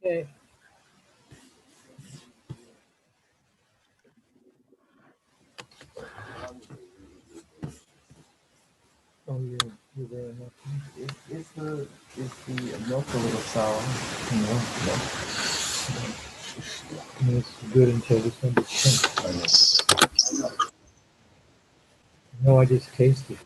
Okay. Oh, you're there enough. Is the milk a little sour? No. It's good until it's under 10. No, I just tasted.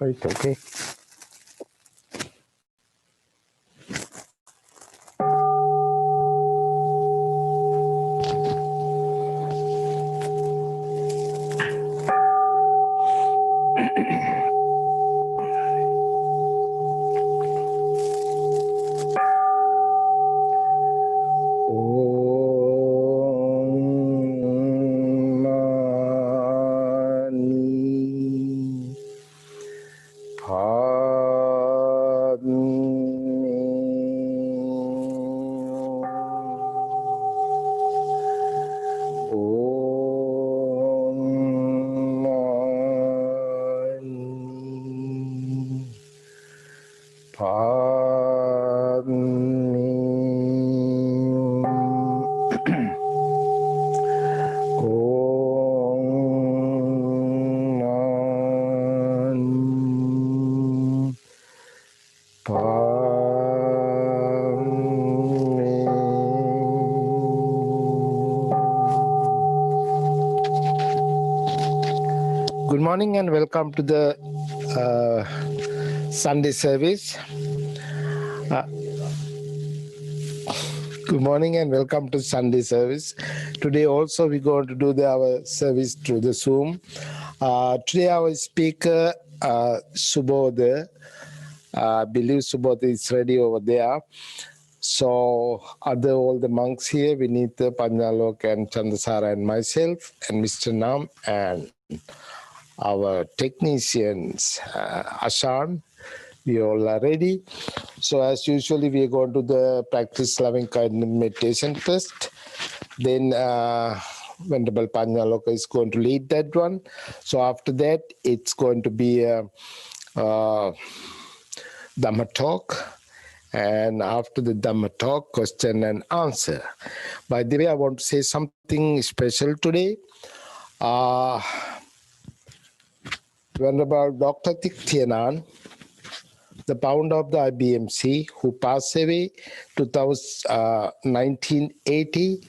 It's okay. Good morning and welcome to the Sunday service. Good morning and welcome to Sunday service. Today also we're going to do our service through the Zoom. Today our speaker, Subodha, I believe Subodha is ready over there. So all the monks here, Vinitha, Panyalok and Chandasara and myself and Mr. Nam and our technicians, Ashan, we all are ready. So as usually, we are going to the practice loving kindness meditation first. Then Venerable Panyaloka is going to lead that one. So after that, it's going to be a Dhamma talk. And after the Dhamma talk, question and answer. By the way, I want to say something special today. Venerable Dr. Thich Thien Nhan, the founder of the IBMC, who passed away 1980,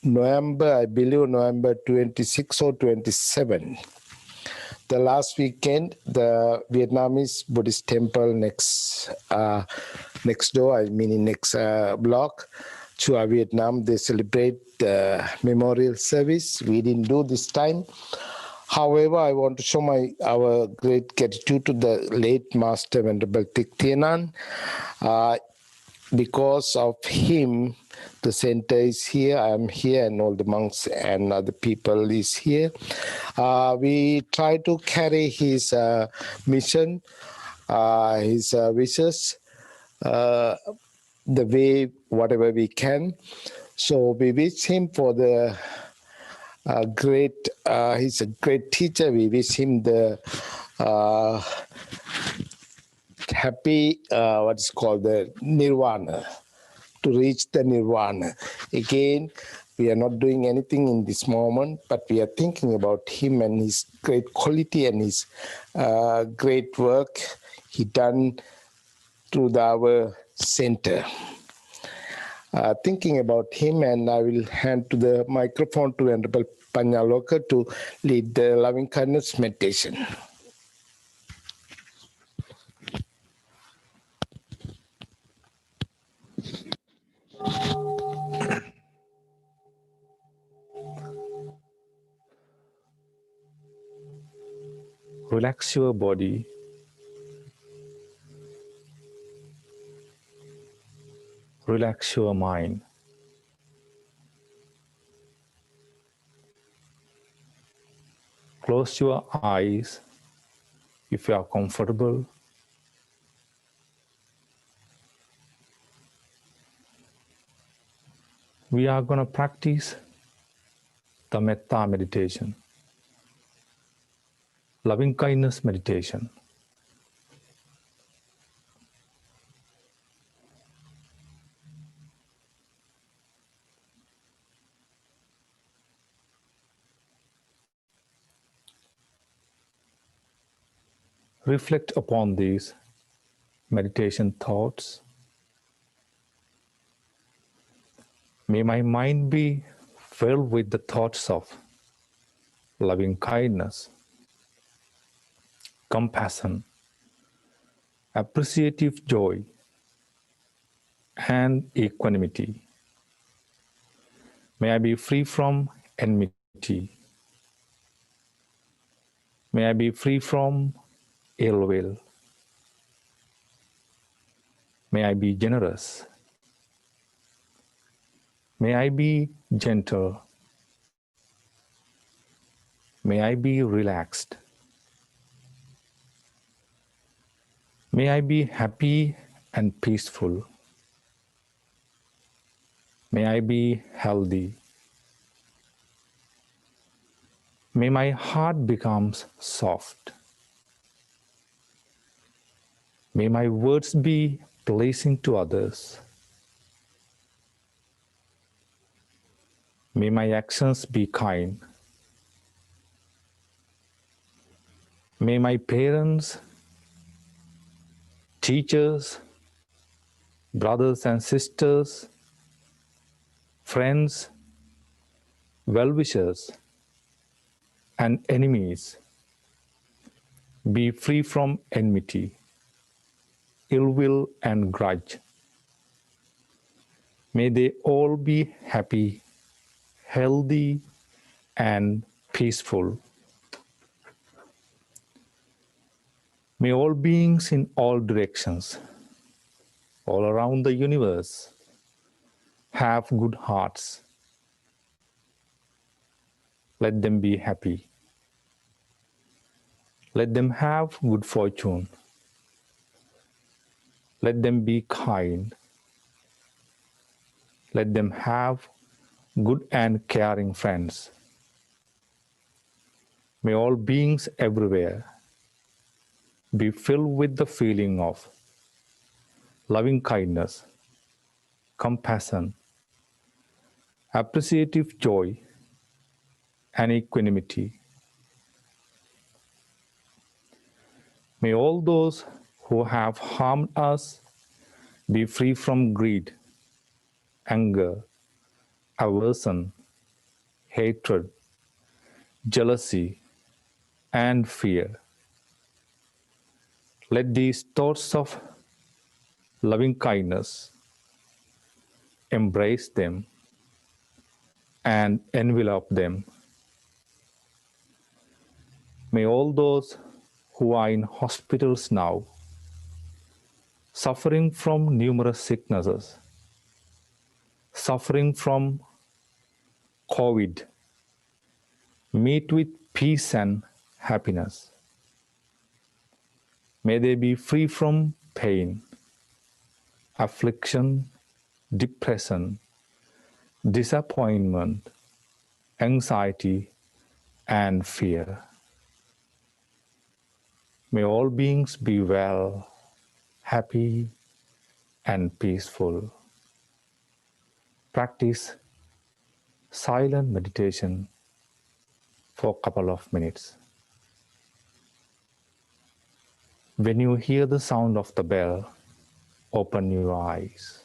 November 26 or 27. The last weekend, the Vietnamese Buddhist temple next door, in next block, Chua, Vietnam, they celebrate the memorial service. We didn't do this time. However, I want to show our great gratitude to the late Master Venerable Thich Thien Nhan. because of him, the center is here, I am here, and all the monks and other people is here. We try to carry his mission, his wishes, the way, whatever we can. So we wish him for the he's a great teacher. We wish him the happy, what is called the nirvana, to reach the nirvana. Again, we are not doing anything in this moment, but we are thinking about him and his great quality and his great work he done through our center. Thinking about him, and I will hand to the microphone to Venerable Panyaloka to lead the loving kindness meditation. Relax your body. Relax your mind. Close your eyes if you are comfortable. We are going to practice the metta meditation, loving kindness meditation. Reflect upon these meditation thoughts. May my mind be filled with the thoughts of loving kindness, compassion, appreciative joy, and equanimity. May I be free from enmity. May I be free from ill will. May I be generous. May I be gentle. May I be relaxed. May I be happy and peaceful. May I be healthy. May my heart become soft. May my words be pleasing to others. May my actions be kind. May my parents, teachers, brothers and sisters, friends, well-wishers, and enemies be free from enmity, ill will, and grudge. May they all be happy, healthy, and peaceful. May all beings in all directions, all around the universe, have good hearts. Let them be happy. Let them have good fortune. Let them be kind. Let them have good and caring friends. May all beings everywhere be filled with the feeling of loving kindness, compassion, appreciative joy, and equanimity. May all those who have harmed us be free from greed, anger, aversion, hatred, jealousy, and fear. Let these thoughts of loving kindness embrace them and envelop them. May all those who are in hospitals now suffering from numerous sicknesses, suffering from COVID, meet with peace and happiness. May they be free from pain, affliction, depression, disappointment, anxiety, and fear. May all beings be well, happy, and peaceful. Practice silent meditation for a couple of minutes. When you hear the sound of the bell, open your eyes.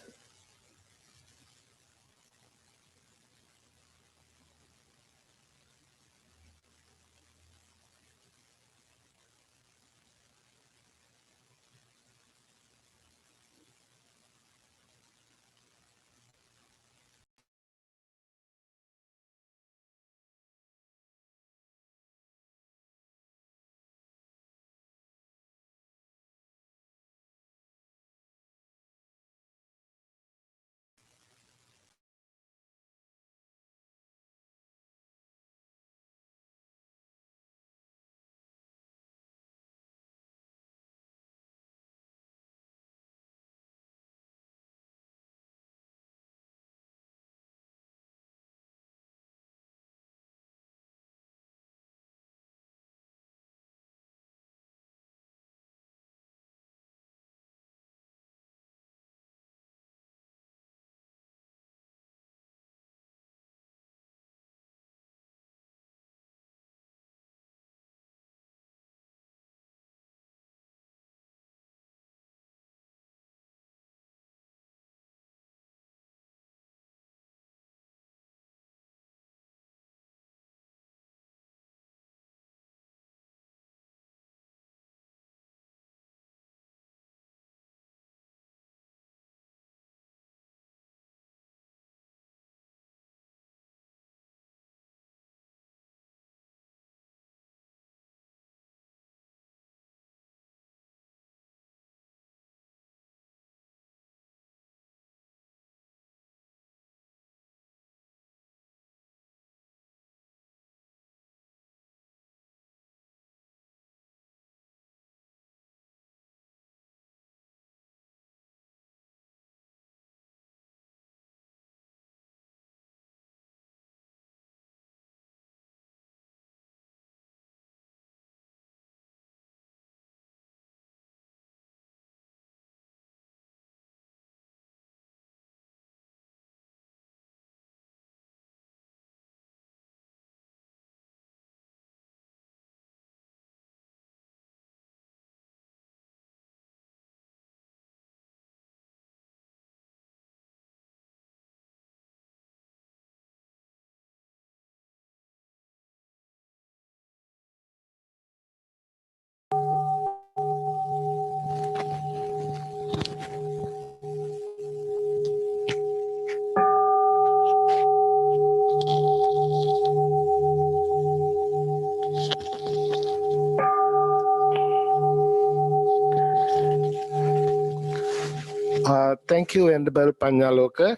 Thank you, Venerable Panyaloka.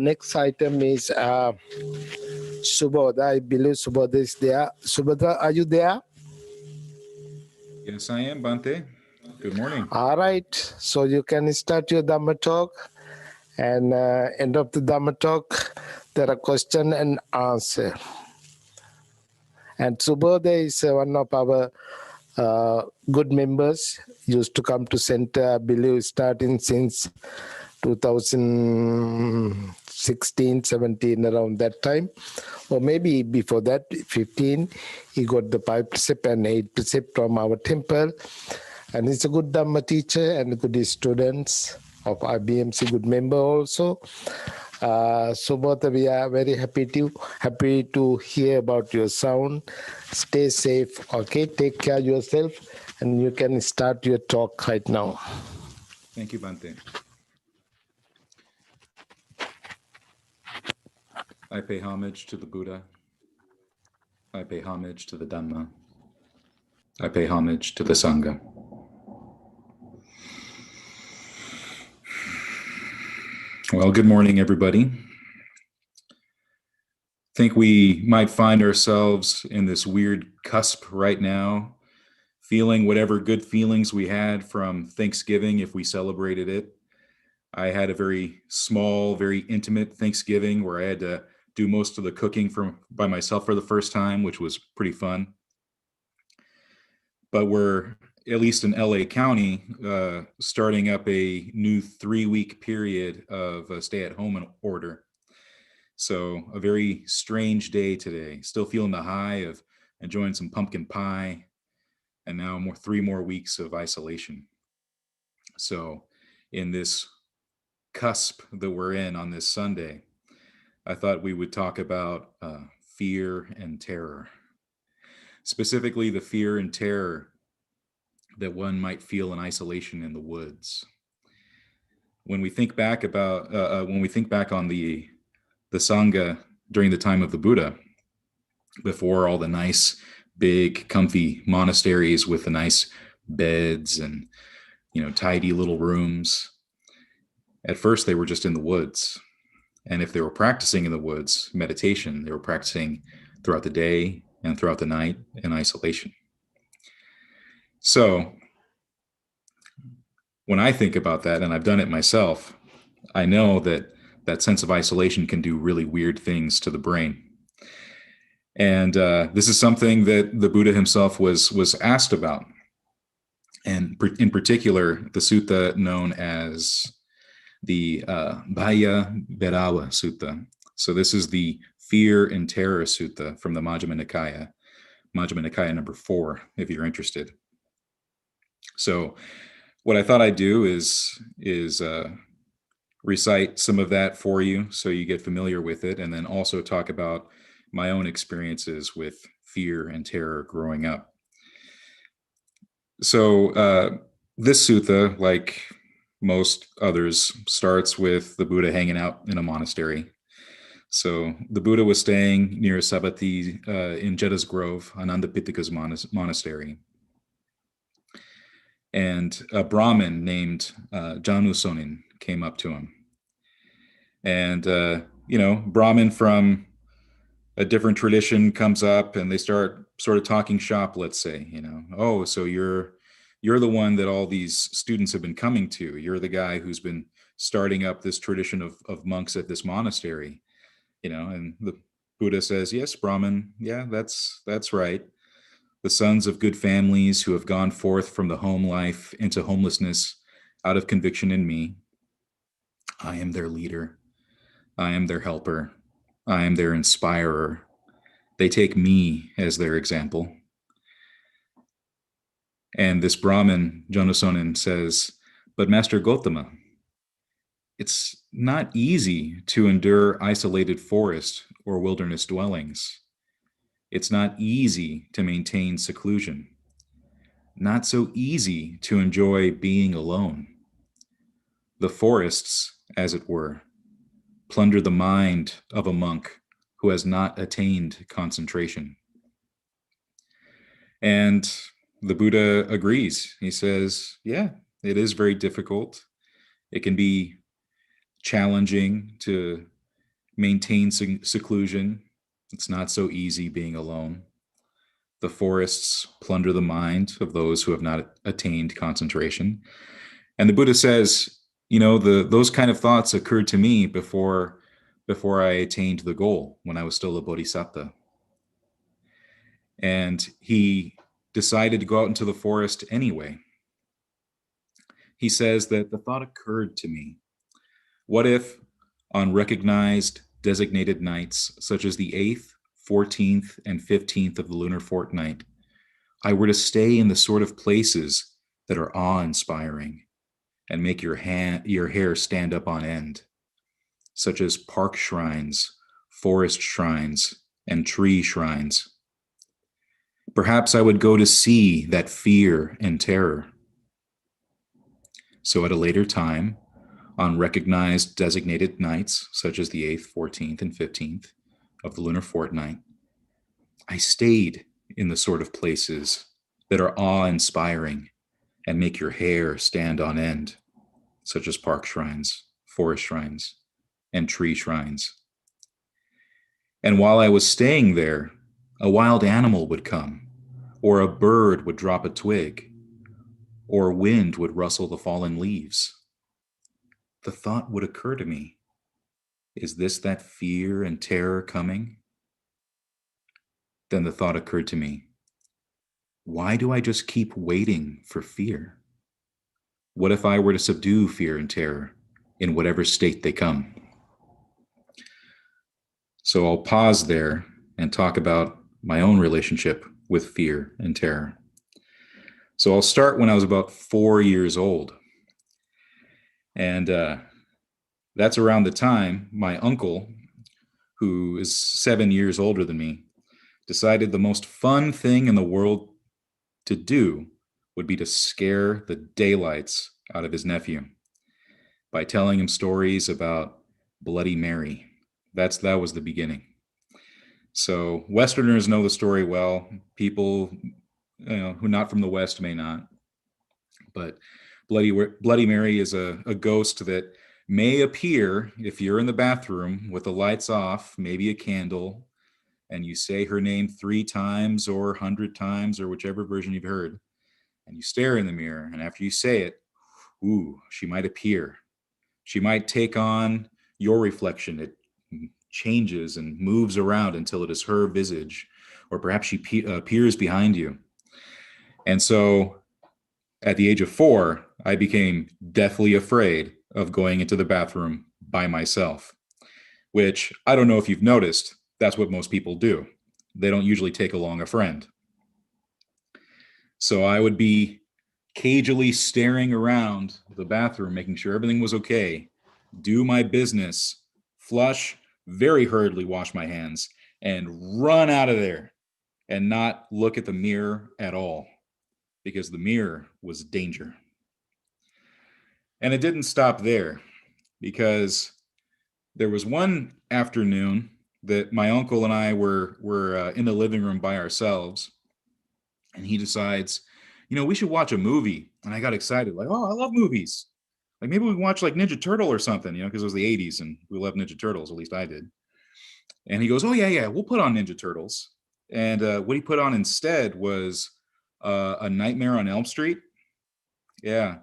Next item is Subodha. I believe Subodha is there. Subodha, are you there? Yes, I am, Bhante. Good morning. All right. So you can start your Dhamma talk. And end of the Dhamma talk, there are question and answer. And Subodha is one of our good members. Used to come to center, I believe, starting since 2016, 17, around that time. Or maybe before that, 15, he got the 5 precept and 8 precept from our temple. And he's a good Dhamma teacher and good students of IBMC, good member also. Subodha, we are very happy to hear about your sound. Stay safe, okay? Take care of yourself, and you can start your talk right now. Thank you, Bhante. I pay homage to the Buddha. I pay homage to the Dhamma. I pay homage to the Sangha. Well, good morning, everybody. I think we might find ourselves in this weird cusp right now, feeling whatever good feelings we had from Thanksgiving if we celebrated it. I had a very small, very intimate Thanksgiving where I had to do most of the cooking by myself for the first time, which was pretty fun. But we're, at least in LA County, starting up a new 3-week period of a stay-at-home order. So a very strange day today. Still feeling the high of enjoying some pumpkin pie, and now 3 more weeks of isolation. So in this cusp that we're in on this Sunday, I thought we would talk about fear and terror. Specifically, the fear and terror that one might feel in isolation in the woods. When we think back on the Sangha during the time of the Buddha, before all the nice, big, comfy monasteries with the nice beds and, tidy little rooms. At first, they were just in the woods. And if they were practicing in the woods, meditation, they were practicing throughout the day and throughout the night in isolation. So when I think about that, and I've done it myself, I know that that sense of isolation can do really weird things to the brain. And this is something that the Buddha himself was asked about. And in particular, the sutta known as the Bhaya Bhairava Sutta. So this is the Fear and Terror Sutta from the Majjhima Nikaya number 4, if you're interested. So what I thought I'd do is recite some of that for you so you get familiar with it, and then also talk about my own experiences with fear and terror growing up. So this sutta, like most others, starts with the Buddha hanging out in a monastery. So the Buddha was staying near Sabatthi in Jedda's Grove, Anandapitika's monastery. And a Brahmin named Janu Sonin came up to him. And, Brahmin from a different tradition comes up and they start sort of talking shop, let's say, oh, so you're the one that all these students have been coming to. You're the guy who's been starting up this tradition of monks at this monastery, and the Buddha says, yes, Brahmin. Yeah, that's right. The sons of good families who have gone forth from the home life into homelessness out of conviction in me. I am their leader. I am their helper. I am their inspirer. They take me as their example. And this Brahmin, Janu Sonin, says, but Master Gautama, it's not easy to endure isolated forest or wilderness dwellings. It's not easy to maintain seclusion. Not so easy to enjoy being alone. The forests, as it were, plunder the mind of a monk who has not attained concentration. And the Buddha agrees. He says, yeah, it is very difficult. It can be challenging to maintain seclusion. It's not so easy being alone. The forests plunder the mind of those who have not attained concentration. And the Buddha says, those kind of thoughts occurred to me before I attained the goal, when I was still a bodhisattva. And he decided to go out into the forest anyway. He says that the thought occurred to me, what if on recognized designated nights, such as the 8th, 14th, and 15th of the lunar fortnight, I were to stay in the sort of places that are awe-inspiring and make your hair stand up on end, such as park shrines, forest shrines, and tree shrines. Perhaps I would go to see that fear and terror. So at a later time, on recognized designated nights, such as the 8th, 14th, and 15th of the lunar fortnight, I stayed in the sort of places that are awe-inspiring and make your hair stand on end, such as park shrines, forest shrines and tree shrines. And while I was staying there, a wild animal would come, or a bird would drop a twig, or wind would rustle the fallen leaves. The thought would occur to me, is this that fear and terror coming? Then the thought occurred to me, why do I just keep waiting for fear? What if I were to subdue fear and terror in whatever state they come? So I'll pause there and talk about my own relationship with fear and terror. So I'll start when I was about 4 years old. And that's around the time my uncle, who is 7 years older than me, decided the most fun thing in the world to do would be to scare the daylights out of his nephew by telling him stories about Bloody Mary. That was the beginning. So Westerners know the story well. People, who not from the West may not. But Bloody Mary is a ghost that may appear if you're in the bathroom with the lights off, maybe a candle, and you say her name 3 times or 100 times or whichever version you've heard, and you stare in the mirror, and after you say it, she might appear. She might take on your reflection. It changes and moves around until it is her visage, or perhaps she appears behind you. And so at the age of 4, I became deathly afraid of going into the bathroom by myself, which I don't know if you've noticed, that's what most people do. They don't usually take along a friend. So I would be cagily staring around the bathroom, making sure everything was okay, do my business, flush, very hurriedly wash my hands, and run out of there and not look at the mirror at all, because the mirror was danger. And it didn't stop there, because there was one afternoon that my uncle and I were in the living room by ourselves, and he decides, we should watch a movie. And I got excited, like, oh, I love movies. Like maybe we watch like Ninja Turtle or something, because it was the 80s and we loved Ninja Turtles, at least I did. And he goes, oh yeah, we'll put on Ninja Turtles. And what he put on instead was A Nightmare on Elm Street. Yeah.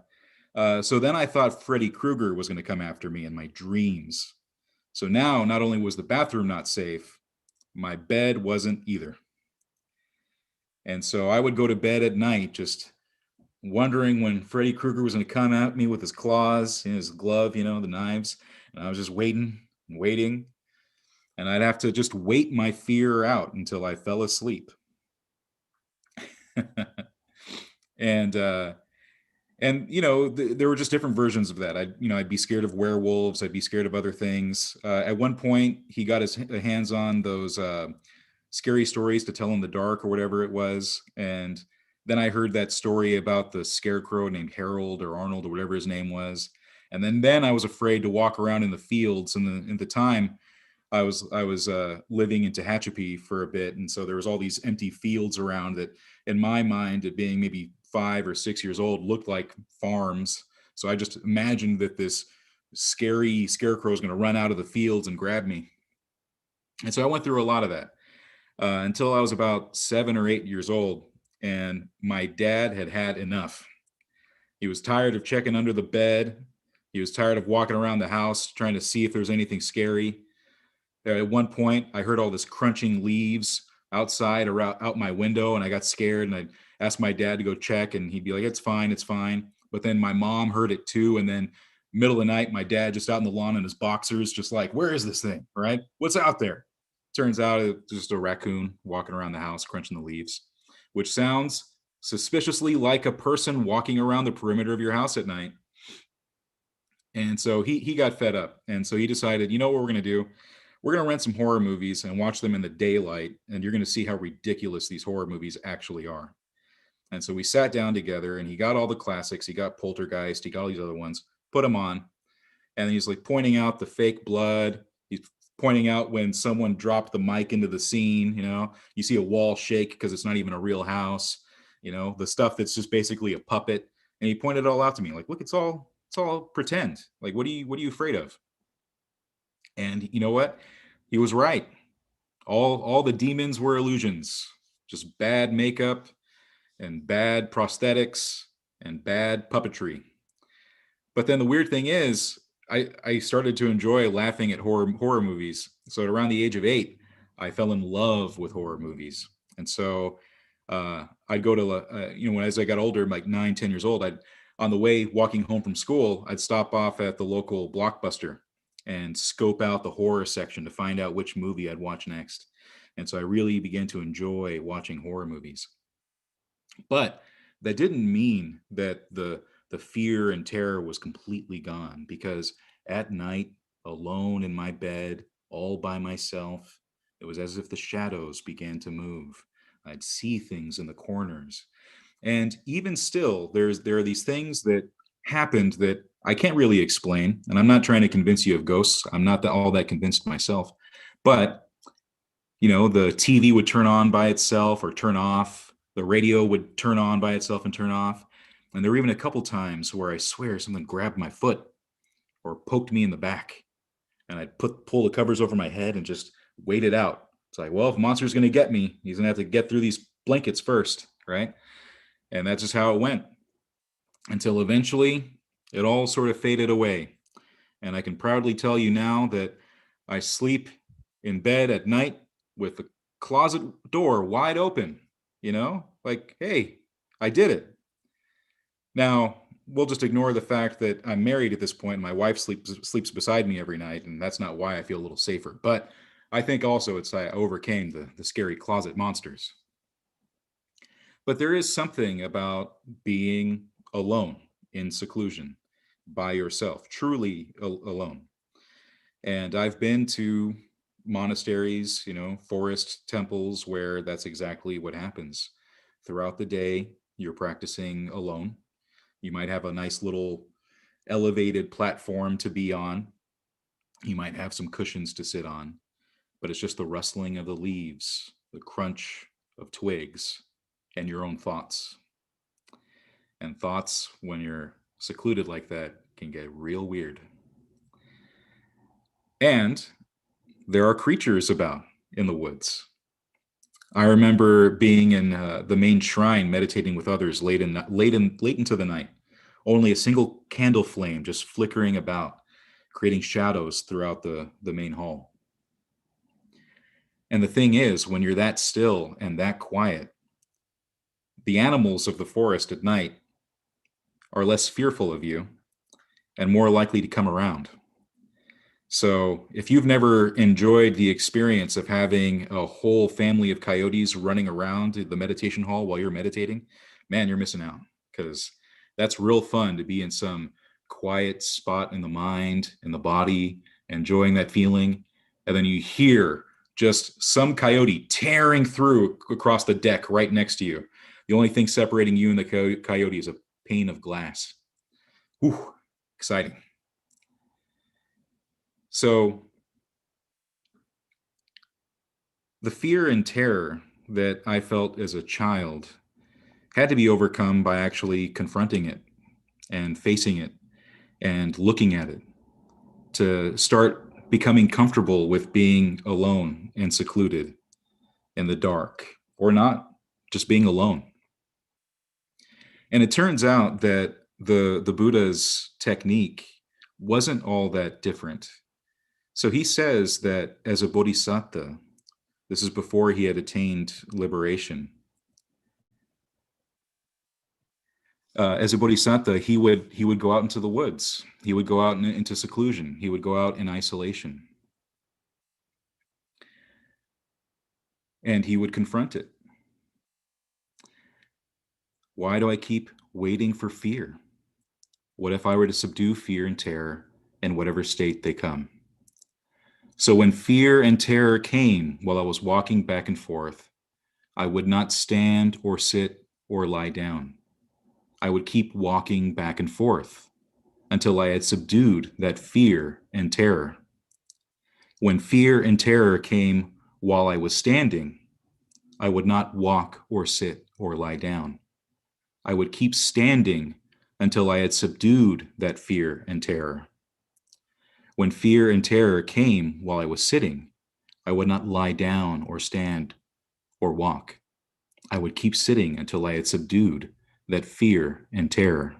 So then I thought Freddy Krueger was going to come after me in my dreams. So now not only was the bathroom not safe, my bed wasn't either. And so I would go to bed at night just wondering when Freddy Krueger was going to come at me with his claws and his glove, the knives. And I was just waiting and waiting. And I'd have to just wait my fear out until I fell asleep. And there were just different versions of that. I'd be scared of werewolves. I'd be scared of other things. At one point, he got his hands on those scary stories to tell in the dark or whatever it was. And then I heard that story about the scarecrow named Harold or Arnold or whatever his name was. And then I was afraid to walk around in the fields. And in the time I was living in Tehachapi for a bit. And so there was all these empty fields around that, in my mind, it being maybe 5 or 6 years old, looked like farms. So I just imagined that this scary scarecrow was going to run out of the fields and grab me. And so I went through a lot of that until I was about 7 or 8 years old. And my dad had enough. He was tired of checking under the bed. He was tired of walking around the house trying to see if there was anything scary. At one point, I heard all this crunching leaves outside or out my window, and I got scared, and I asked my dad to go check, and he'd be like, it's fine. But then my mom heard it too, and then middle of the night, my dad just out in the lawn in his boxers, just like, where is this thing, right? What's out there? Turns out it's just a raccoon walking around the house, crunching the leaves, which sounds suspiciously like a person walking around the perimeter of your house at night. And so he got fed up. And so he decided, what we're going to do? We're going to rent some horror movies and watch them in the daylight. And you're going to see how ridiculous these horror movies actually are. And so we sat down together, and he got all the classics. He got Poltergeist. He got all these other ones, put them on. And he's like pointing out the fake blood. He's pointing out when someone dropped the mic into the scene. You see a wall shake because it's not even a real house. The stuff that's just basically a puppet. And he pointed it all out to me, like, look, it's all It's all pretend. Like, what are you afraid of? And you know what? He was right. All the demons were illusions, just bad makeup and bad prosthetics and bad puppetry. But then the weird thing is, I started to enjoy laughing at horror movies. So at around the age of 8, I fell in love with horror movies. And so I'd go to, as I got older, like 9, 10 years old, on the way walking home from school, I'd stop off at the local Blockbuster and scope out the horror section to find out which movie I'd watch next. And so I really began to enjoy watching horror movies. But that didn't mean that the fear and terror was completely gone, because at night, alone in my bed, all by myself, it was as if the shadows began to move. I'd see things in the corners. And even still, there are these things that happened that I can't really explain. And I'm not trying to convince you of ghosts. I'm not all that convinced myself. But, the TV would turn on by itself or turn off. The radio would turn on by itself and turn off. And there were even a couple times where I swear something grabbed my foot or poked me in the back. And I'd pull the covers over my head and just wait it out. It's like, well, if Monster's going to get me, he's going to have to get through these blankets first, right? And that's just how it went, until eventually it all sort of faded away. And I can proudly tell you now that I sleep in bed at night with the closet door wide open, like, hey, I did it. Now, we'll just ignore the fact that I'm married at this point and my wife sleeps beside me every night, and that's not why I feel a little safer. But I think also I overcame the scary closet monsters. But there is something about being alone in seclusion by yourself, truly alone. And I've been to monasteries, forest temples, where that's exactly what happens. Throughout the day, you're practicing alone. You might have a nice little elevated platform to be on. You might have some cushions to sit on, but it's just the rustling of the leaves, the crunch of twigs, and your own thoughts. And thoughts, when you're secluded like that, can get real weird. And there are creatures about in the woods. I remember being in the main shrine, meditating with others late into the night. Only a single candle flame just flickering about, creating shadows throughout the main hall. And the thing is, when you're that still and that quiet, the animals of the forest at night are less fearful of you and more likely to come around. So if you've never enjoyed the experience of having a whole family of coyotes running around the meditation hall while you're meditating, man, you're missing out, because that's real fun to be in some quiet spot in the mind, in the body, enjoying that feeling. And then you hear just some coyote tearing through across the deck right next to you. The only thing separating you and the coyote is a pane of glass. Whew, exciting. So the fear and terror that I felt as a child had to be overcome by actually confronting it and facing it and looking at it, to start becoming comfortable with being alone and secluded in the dark, or not, just being alone. And it turns out that the Buddha's technique wasn't all that different. So he says that as a bodhisattva, this is before he had attained liberation. As a bodhisattva, he would go out into the woods. He would go out into seclusion. He would go out in isolation. And he would confront it. Why do I keep waiting for fear? What if I were to subdue fear and terror in whatever state they come? So when fear and terror came while I was walking back and forth, I would not stand or sit or lie down. I would keep walking back and forth until I had subdued that fear and terror. When fear and terror came while I was standing, I would not walk or sit or lie down. I would keep standing until I had subdued that fear and terror. When fear and terror came while I was sitting, I would not lie down or stand or walk. I would keep sitting until I had subdued that fear and terror.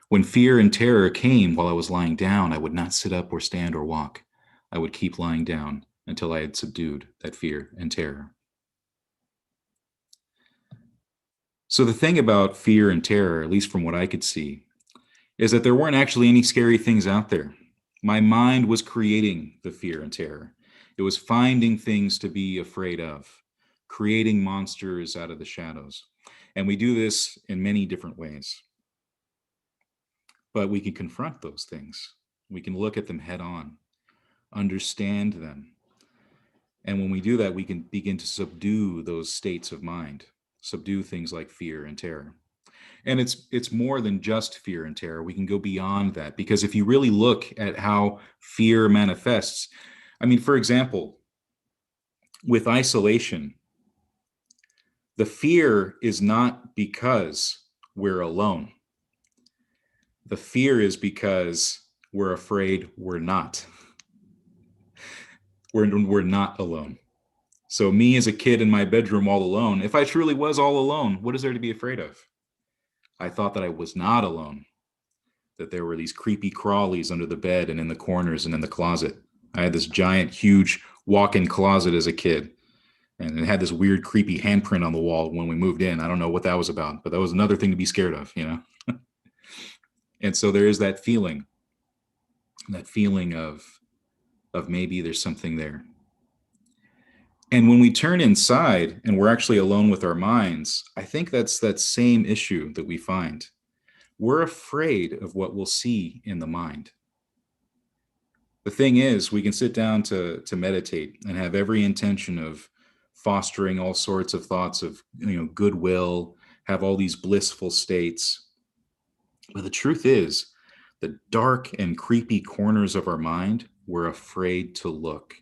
When fear and terror came while I was lying down, I would not sit up or stand or walk. I would keep lying down until I had subdued that fear and terror. So the thing about fear and terror, at least from what I could see, is that there weren't actually any scary things out there. My mind was creating the fear and terror. It was finding things to be afraid of, creating monsters out of the shadows. And we do this in many different ways. But we can confront those things. We can look at them head on, understand them. And when we do that, we can begin to subdue those states of mind, subdue things like fear and terror. And it's more than just fear and terror. We can go beyond that, because if you really look at how fear manifests, I mean, for example, with isolation, the fear is not because we're alone. The fear is because we're afraid we're not. We're not alone. So me as a kid in my bedroom all alone, if I truly was all alone, what is there to be afraid of? I thought that I was not alone, that there were these creepy crawlies under the bed and in the corners and in the closet. I had this giant, huge walk-in closet as a kid, and it had this weird, creepy handprint on the wall when we moved in. I don't know what that was about, but that was another thing to be scared of, you know? And so there is that feeling of maybe there's something there. And when we turn inside and we're actually alone with our minds, I think that's that same issue that we find. We're afraid of what we'll see in the mind. The thing is, we can sit down to meditate and have every intention of fostering all sorts of thoughts of, goodwill, have all these blissful states. But the truth is, the dark and creepy corners of our mind, we're afraid to look.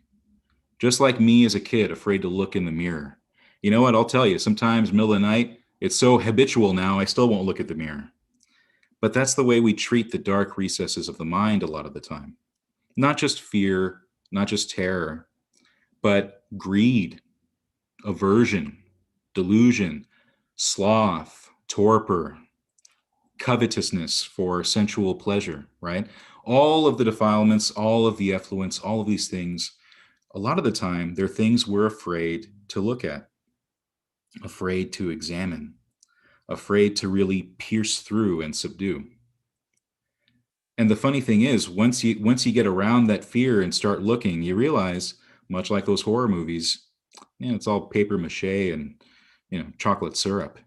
Just like me as a kid, afraid to look in the mirror. You know what? I'll tell you, sometimes middle of the night, it's so habitual now, I still won't look at the mirror. But that's the way we treat the dark recesses of the mind a lot of the time. Not just fear, not just terror, but greed, aversion, delusion, sloth, torpor, covetousness for sensual pleasure, right? All of the defilements, all of the effluence, all of these things, a lot of the time, they're things we're afraid to look at, afraid to examine, afraid to really pierce through and subdue. And the funny thing is, once you get around that fear and start looking, you realize, much like those horror movies, it's all paper mache and chocolate syrup.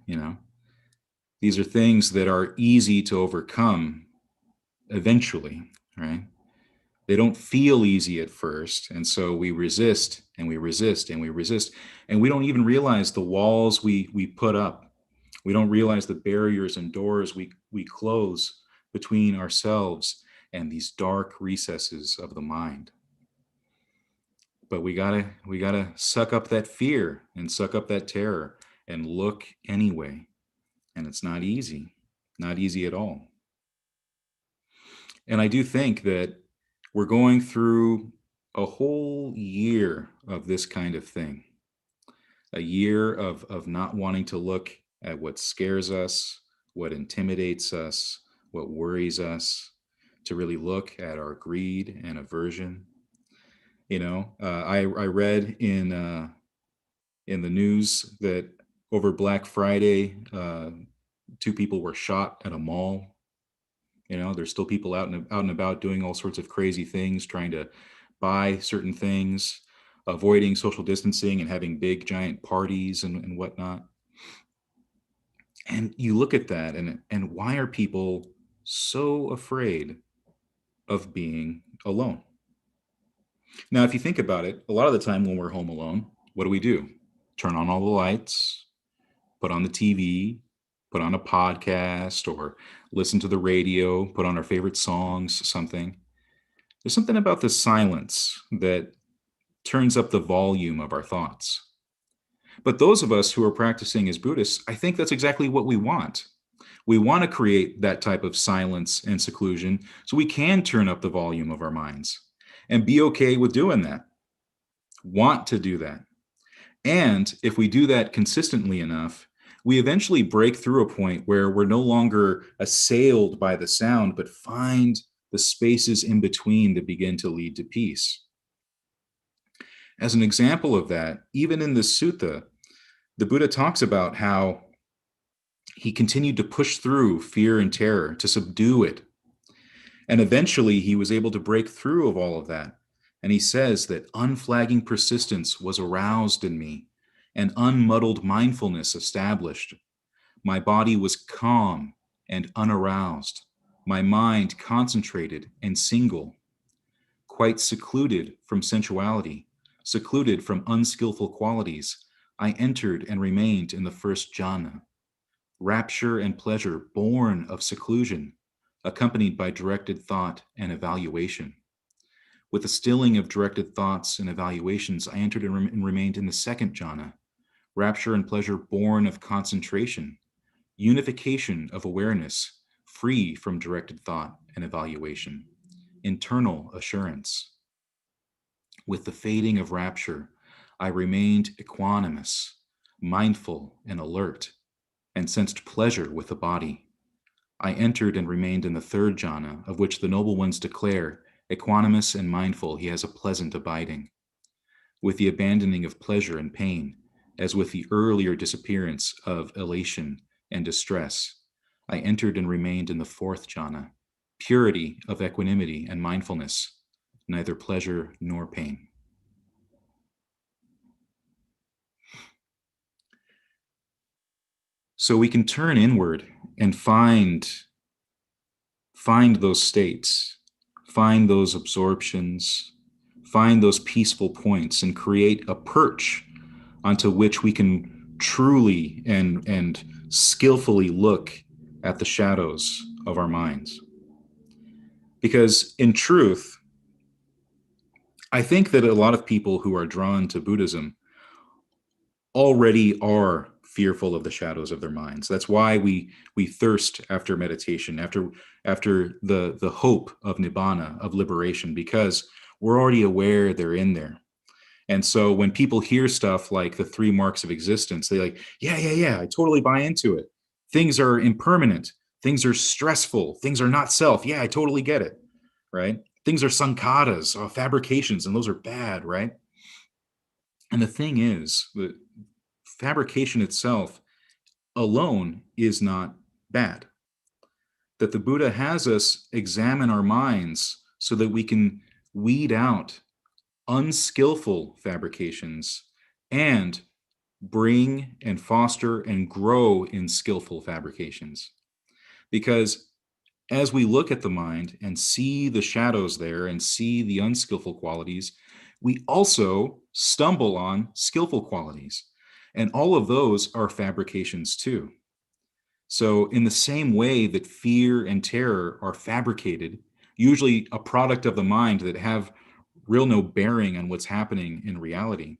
These are things that are easy to overcome eventually, right? They don't feel easy at first, and so we resist and we resist and we resist, and we don't even realize the walls we put up. We don't realize the barriers and doors we close between ourselves and these dark recesses of the mind. But we gotta suck up that fear and suck up that terror and look anyway. And it's not easy at all. And I do think that we're going through a whole year of this kind of thing, a year of not wanting to look at what scares us, what intimidates us, what worries us, to really look at our greed and aversion. I read in the news that over Black Friday, 2 people were shot at a mall. There's still people out and about doing all sorts of crazy things, trying to buy certain things, avoiding social distancing and having big giant parties and whatnot. And you look at that and why are people so afraid of being alone? Now, if you think about it, a lot of the time when we're home alone, what do? Turn on all the lights, put on the TV, put on a podcast, or listen to the radio, put on our favorite songs, something. There's something about the silence that turns up the volume of our thoughts. But those of us who are practicing as Buddhists, I think that's exactly what we want. We want to create that type of silence and seclusion so we can turn up the volume of our minds and be okay with doing that. Want to do that. And if we do that consistently enough, we eventually break through a point where we're no longer assailed by the sound, but find the spaces in between that begin to lead to peace. As an example of that, even in this sutta, the Buddha talks about how he continued to push through fear and terror, to subdue it. And eventually he was able to break through of all of that. And he says that unflagging persistence was aroused in me and unmuddled mindfulness established. My body was calm and unaroused, my mind concentrated and single, quite secluded from sensuality, secluded from unskillful qualities. I entered and remained in the first jhana. Rapture and pleasure born of seclusion, accompanied by directed thought and evaluation. With the stilling of directed thoughts and evaluations, I entered and remained in the second jhana. Rapture and pleasure born of concentration, unification of awareness, free from directed thought and evaluation, internal assurance. With the fading of rapture, I remained equanimous, mindful and alert, and sensed pleasure with the body. I entered and remained in the third jhana, of which the noble ones declare, equanimous and mindful, he has a pleasant abiding. With the abandoning of pleasure and pain, as with the earlier disappearance of elation and distress, I entered and remained in the fourth jhana, purity of equanimity and mindfulness, neither pleasure nor pain. So we can turn inward and find those states, find those absorptions, find those peaceful points, and create a perch onto which we can truly and skillfully look at the shadows of our minds. Because in truth, I think that a lot of people who are drawn to Buddhism already are fearful of the shadows of their minds. That's why we thirst after meditation, after the hope of nibbana, of liberation, because we're already aware they're in there. And so when people hear stuff like the 3 marks of existence, they like, yeah, I totally buy into it. Things are impermanent. Things are stressful. Things are not self. Yeah, I totally get it, right? Things are sankharas, or fabrications, and those are bad, right? And the thing is, the fabrication itself alone is not bad. That the Buddha has us examine our minds so that we can weed out unskillful fabrications and bring and foster and grow in skillful fabrications. Because as we look at the mind and see the shadows there and see the unskillful qualities, we also stumble on skillful qualities. And all of those are fabrications too. So in the same way that fear and terror are fabricated, usually a product of the mind that have real no bearing on what's happening in reality,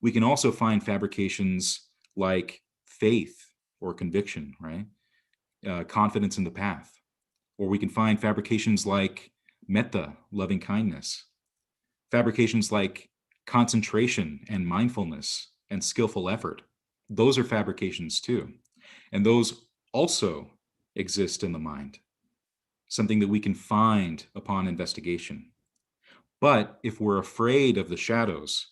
we can also find fabrications like faith or conviction, right? Confidence in the path. Or we can find fabrications like metta, loving kindness. Fabrications like concentration and mindfulness and skillful effort. Those are fabrications too. And those also exist in the mind, something that we can find upon investigation. But if we're afraid of the shadows,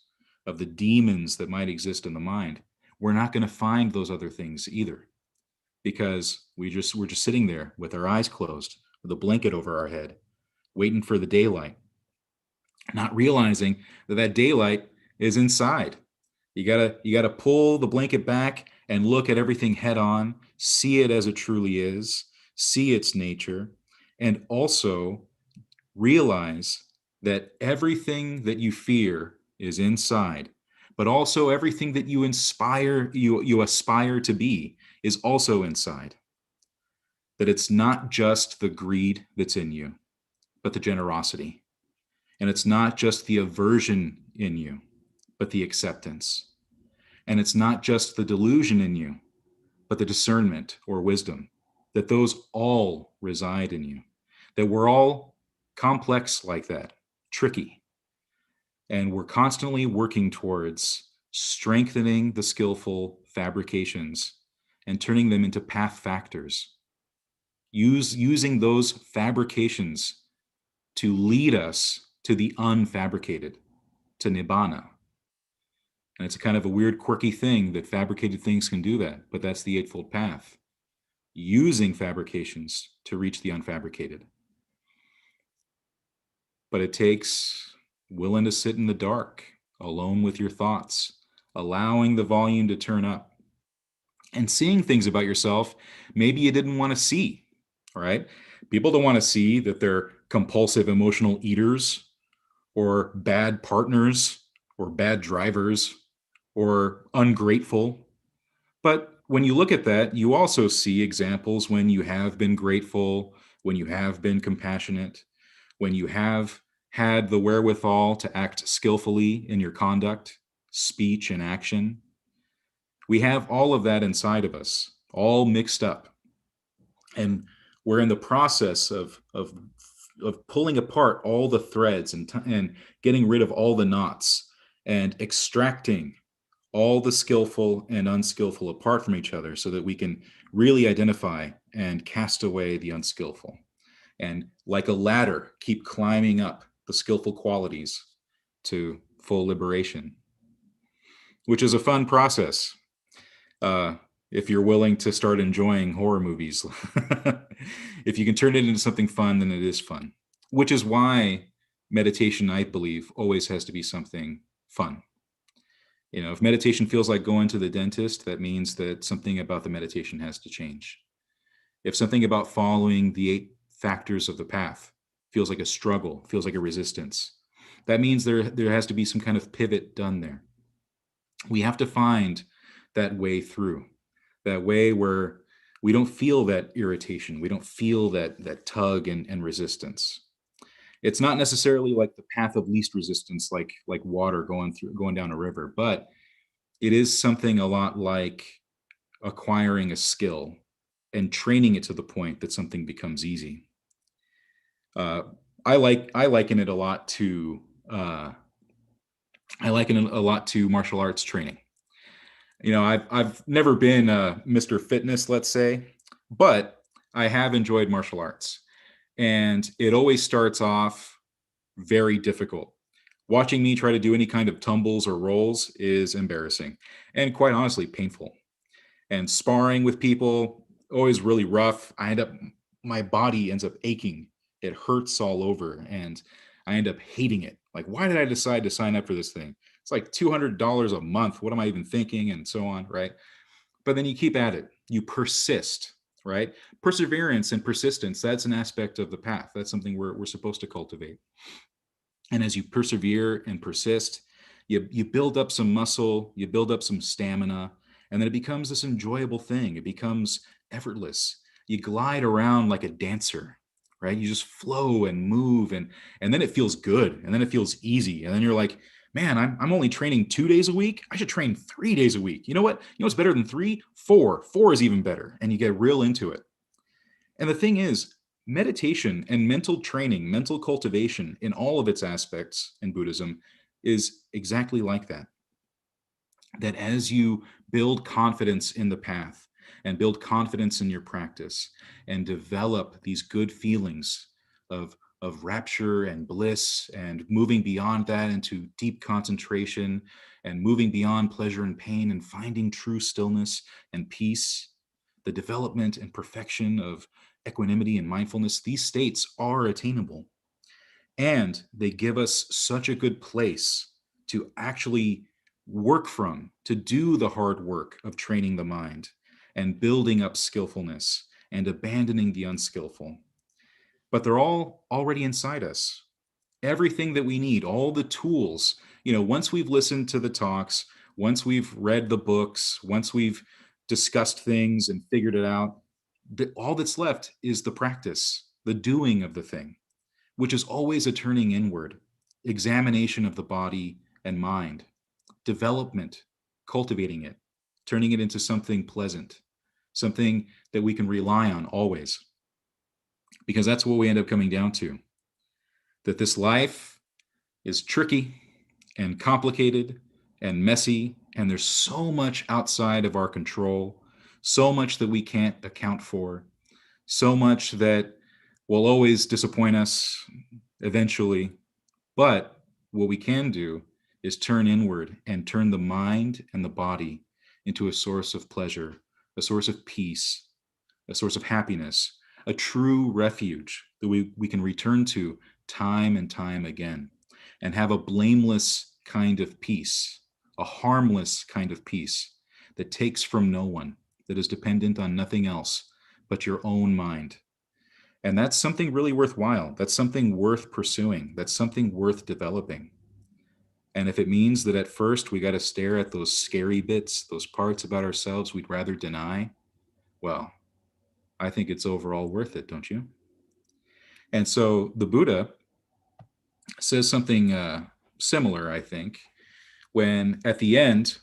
of the demons that might exist in the mind, we're not going to find those other things either, because we're just sitting there with our eyes closed, with a blanket over our head, waiting for the daylight, not realizing that daylight is inside. You gotta pull the blanket back and look at everything head on, see it as it truly is, see its nature, and also realize that everything that you fear is inside, but also everything that you aspire to be is also inside. That it's not just the greed that's in you, but the generosity. And it's not just the aversion in you, but the acceptance. And it's not just the delusion in you, but the discernment or wisdom. that those all reside in you, that we're all complex like that, tricky. And we're constantly working towards strengthening the skillful fabrications and turning them into path factors. Using those fabrications to lead us to the unfabricated, to Nibbana. And it's a kind of a weird, quirky thing that fabricated things can do that, but that's the Eightfold Path. Using fabrications to reach the unfabricated. But it takes willing to sit in the dark, alone with your thoughts, allowing the volume to turn up, and seeing things about yourself maybe you didn't want to see, right? People don't want to see that they're compulsive emotional eaters, or bad partners, or bad drivers, or ungrateful. But when you look at that, you also see examples when you have been grateful, when you have been compassionate, when you have had the wherewithal to act skillfully in your conduct, speech, and action. We have all of that inside of us, all mixed up. And we're in the process of pulling apart all the threads and getting rid of all the knots and extracting all the skillful and unskillful apart from each other so that we can really identify and cast away the unskillful. And like a ladder, keep climbing up the skillful qualities to full liberation, which is a fun process. If you're willing to start enjoying horror movies, if you can turn it into something fun, then it is fun, which is why meditation, I believe, always has to be something fun. You know, if meditation feels like going to the dentist, that means that something about the meditation has to change. If something about following the 8 factors of the path feels like a struggle, feels like a resistance, that means there has to be some kind of pivot done there. We have to find that way through, that way where we don't feel that irritation, we don't feel that tug and resistance. It's not necessarily like the path of least resistance, like water going down a river, but it is something a lot like acquiring a skill and training it to the point that something becomes easy. I liken it a lot to martial arts training. You know, I've never been Mr. Fitness, let's say, but I have enjoyed martial arts. And it always starts off very difficult. Watching me try to do any kind of tumbles or rolls is embarrassing and quite honestly painful. And sparring with people, always really rough. My body ends up aching. It hurts all over and I end up hating it. Like, why did I decide to sign up for this thing? It's like $200 a month. What am I even thinking? And so on, right? But then you keep at it. You persist, right? Perseverance and persistence, that's an aspect of the path. That's something we're supposed to cultivate. And as you persevere and persist, you build up some muscle, you build up some stamina, and then it becomes this enjoyable thing. It becomes effortless. You glide around like a dancer, right? You just flow and move, and then it feels good, and then it feels easy, and then you're like, man, I'm only training 2 days a week. I should train 3 days a week. You know what? You know what's better than 3? 4. 4 is even better, and you get real into it. And the thing is, meditation and mental training, mental cultivation in all of its aspects in Buddhism is exactly like that. That as you build confidence in the path and build confidence in your practice and develop these good feelings of rapture and bliss and moving beyond that into deep concentration and moving beyond pleasure and pain and finding true stillness and peace, the development and perfection of equanimity and mindfulness, these states are attainable. And they give us such a good place to actually work from, to do the hard work of training the mind and building up skillfulness and abandoning the unskillful. But they're all already inside us. Everything that we need, all the tools, you know, once we've listened to the talks, once we've read the books, once we've discussed things and figured it out, all that's left is the practice, the doing of the thing, which is always a turning inward, examination of the body and mind, development, cultivating it, turning it into something pleasant, something that we can rely on always. Because that's what we end up coming down to, that this life is tricky and complicated and messy, and there's so much outside of our control, so much that we can't account for, so much that will always disappoint us eventually. But what we can do is turn inward and turn the mind and the body into a source of pleasure, a source of peace, a source of happiness, a true refuge that we can return to time and time again, and have a blameless kind of peace, a harmless kind of peace that takes from no one, that is dependent on nothing else but your own mind. And that's something really worthwhile. That's something worth pursuing. That's something worth developing. And if it means that at first we got to stare at those scary bits, those parts about ourselves we'd rather deny, well, I think it's overall worth it, don't you? And so the Buddha says something similar, I think, when at the end,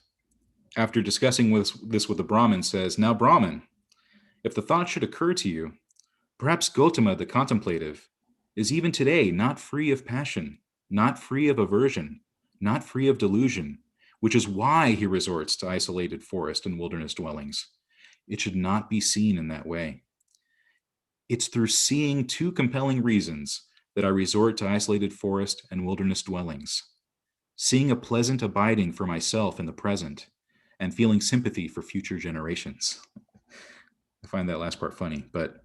after discussing this with the Brahmin, says, "Now, Brahmin, if the thought should occur to you, perhaps Gautama the contemplative is even today not free of passion, not free of aversion, not free of delusion, which is why he resorts to isolated forest and wilderness dwellings. It should not be seen in that way. It's through seeing two compelling reasons that I resort to isolated forest and wilderness dwellings. Seeing a pleasant abiding for myself in the present and feeling sympathy for future generations." I find that last part funny, but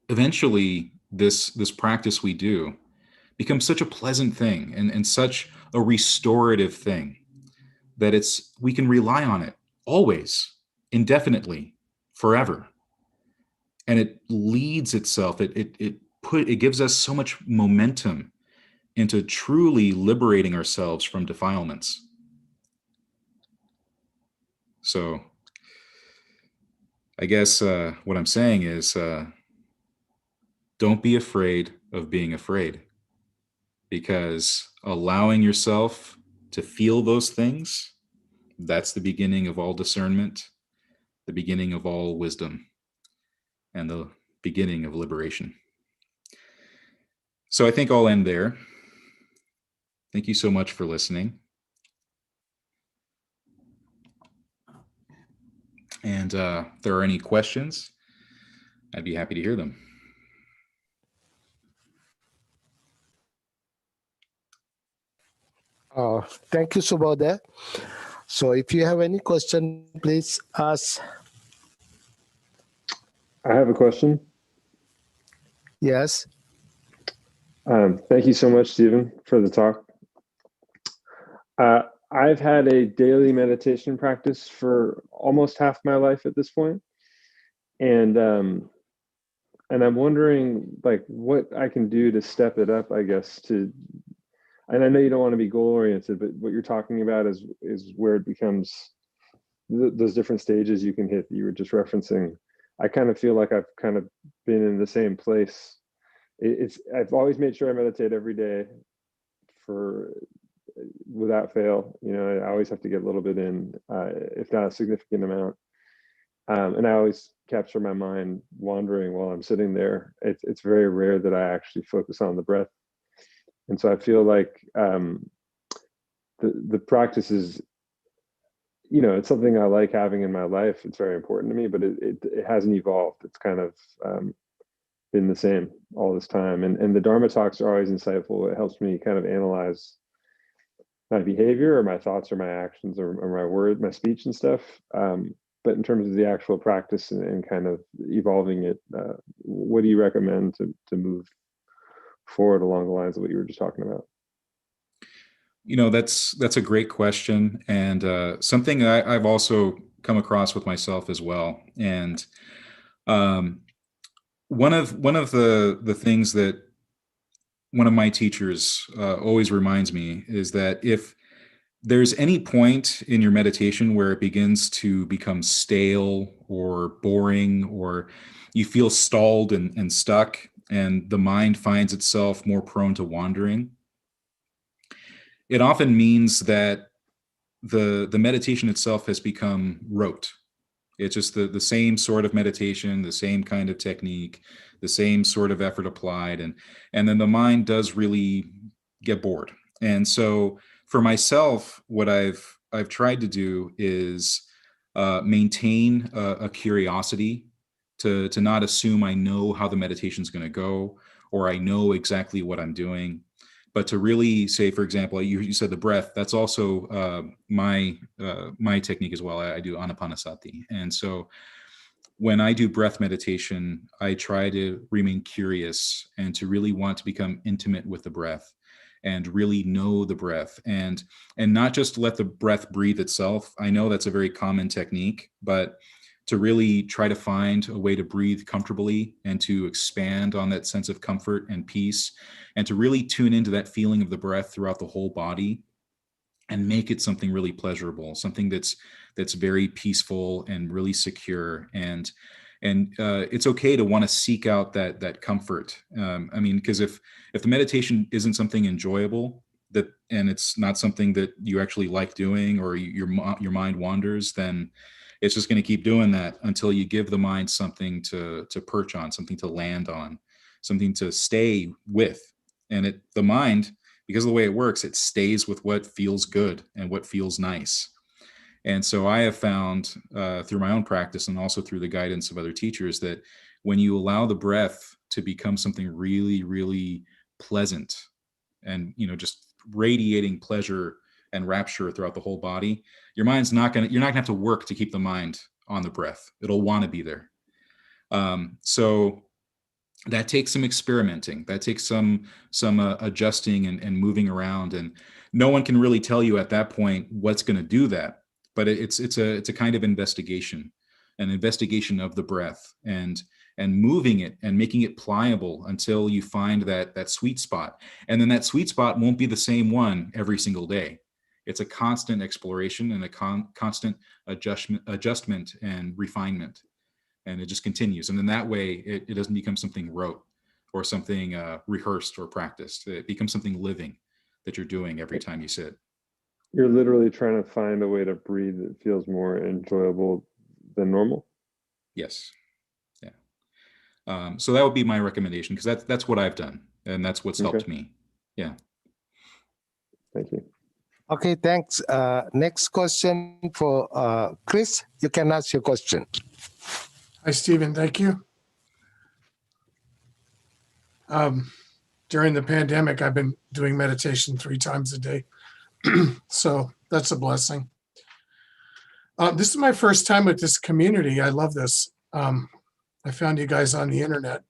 eventually this practice we do becomes such a pleasant thing and such a restorative thing that we can rely on it always, indefinitely, forever. And it leads itself, it gives us so much momentum into truly liberating ourselves from defilements. So I guess what I'm saying is, don't be afraid of being afraid, because allowing yourself to feel those things, that's the beginning of all discernment, the beginning of all wisdom, and the beginning of liberation. So I think I'll end there. Thank you so much for listening. And if there are any questions, I'd be happy to hear them. Thank you, Subodha. So if you have any question, please ask. I have a question. Yes. Thank you so much, Steven, for the talk. I've had a daily meditation practice for almost half my life at this point. And I'm wondering, like, what I can do to step it up, I guess, and I know you don't want to be goal oriented, but what you're talking about is where it becomes those different stages you can hit that you were just referencing. I kind of feel like I've kind of been in the same place. I've always made sure I meditate every day without fail. You know, I always have to get a little bit in, if not a significant amount. And I always capture my mind wandering while I'm sitting there. It's very rare that I actually focus on the breath. And so I feel like the practice is, you know, it's something I like having in my life. It's very important to me, but it hasn't evolved. It's kind of been the same all this time. And the Dharma talks are always insightful. It helps me kind of analyze my behavior or my thoughts or my actions or my word, my speech and stuff. But in terms of the actual practice and kind of evolving it, what do you recommend to move forward along the lines of what you were just talking about? You know, that's a great question, and something I've also come across with myself as well. And one of the things that one of my teachers always reminds me is that if there's any point in your meditation where it begins to become stale or boring, or you feel stalled and stuck, and the mind finds itself more prone to wandering, it often means that the meditation itself has become rote, It's just the same sort of meditation, the same kind of technique, the same sort of effort applied. And then the mind does really get bored. And so for myself, what I've tried to do is maintain a curiosity to not assume I know how the meditation is going to go, or I know exactly what I'm doing, but to really say, for example, you said the breath. That's also my technique as well. I do anapanasati, and so when I do breath meditation, I try to remain curious and to really want to become intimate with the breath and really know the breath, and not just let the breath breathe itself. I know that's a very common technique, but to really try to find a way to breathe comfortably and to expand on that sense of comfort and peace, and to really tune into that feeling of the breath throughout the whole body and make it something really pleasurable, something that's very peaceful and really secure. And it's okay to want to seek out that comfort. I mean, because if the meditation isn't something enjoyable, and it's not something that you actually like doing, or your mind wanders, then it's just going to keep doing that until you give the mind something to perch on, something to land on, something to stay with. And the mind, because of the way it works, it stays with what feels good and what feels nice. And so I have found through my own practice and also through the guidance of other teachers that when you allow the breath to become something really, really pleasant and, just radiating pleasure and rapture throughout the whole body, you're not going to have to work to keep the mind on the breath. It'll want to be there. So that takes some experimenting. That takes some adjusting and moving around. And no one can really tell you at that point what's going to do that. But it's a kind of investigation, an investigation of the breath and moving it and making it pliable until you find that sweet spot. And then that sweet spot won't be the same one every single day. It's a constant exploration and a constant adjustment and refinement. And it just continues. And then that way it doesn't become something rote or something rehearsed or practiced. It becomes something living that you're doing every time you sit. You're literally trying to find a way to breathe that feels more enjoyable than normal. Yes. Yeah. So that would be my recommendation, because that's what I've done, and that's what's helped me. Yeah. Thank you. Okay, thanks. Next question for Chris. You can ask your question. Hi, Steven. Thank you. During the pandemic, I've been doing meditation 3 times a day. So that's a blessing. This is my first time with this community. I love this. I found you guys on the internet.